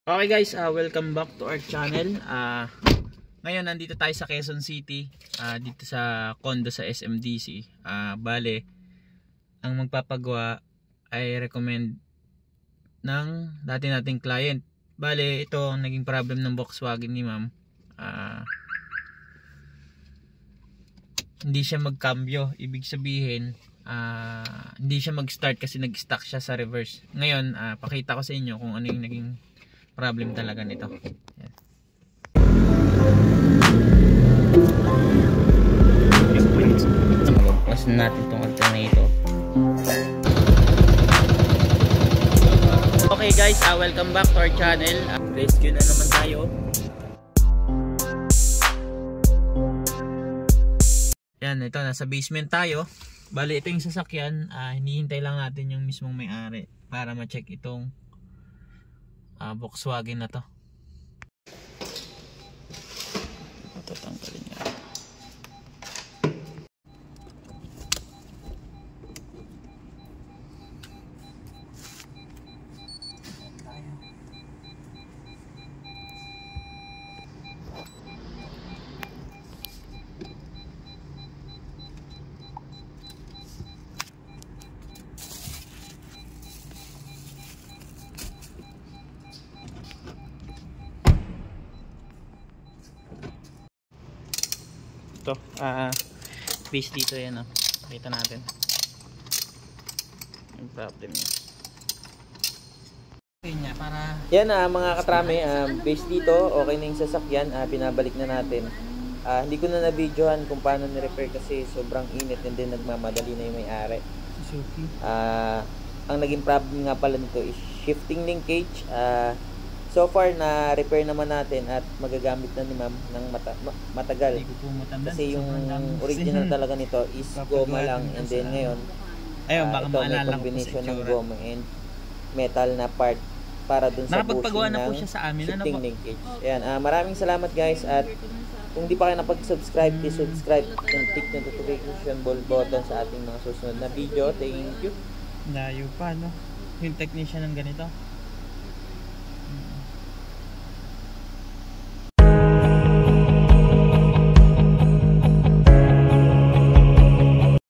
Okay guys, welcome back to our channel. Ngayon nandito tayo sa Quezon City, dito sa condo sa SMDC. Bale, ang magpapagawa ay recommend ng dati nating client. Bale, ito ang naging problem ng Volkswagen ni ma'am. Hindi siya magkambyo, ibig sabihin hindi siya mag-start kasi nag-stuck siya sa reverse. Ngayon, pakita ko sa inyo kung ano yung naging problem talaga nito. Yan. Pasin natin itong alternator. Okay guys, welcome back to our channel. Rescue na naman tayo. Yan, ito nasa basement tayo. Bali, ito yung sasakyan. Hinihintay lang natin yung mismong may-ari para ma-check itong Volkswagen na to. Tatanggalin niya. Ito, base dito yan, nakita natin yung problem niya. Yan mga katrame, base dito, okay na yung sasakyan, pinabalik na natin. Hindi ko na na-videohan kung paano ni-repair kasi sobrang init and then nagmamadali na yung may-ari. Ang naging problem nga pala nito is shifting linkage. So far na repair naman natin at magagamit na ni ma'am ng matagal. Kasi yung original talaga nito is goma lang and then ngayon baka ito may combination ng goma and metal na part para dun sa bushing ng shifting linkage. Ayan, maraming salamat guys at kung di pa kayo napag-subscribe, please subscribe and click the notification bell button sa ating mga susunod na video. Thank you. Layo pa, no? Yung technician ng ganito.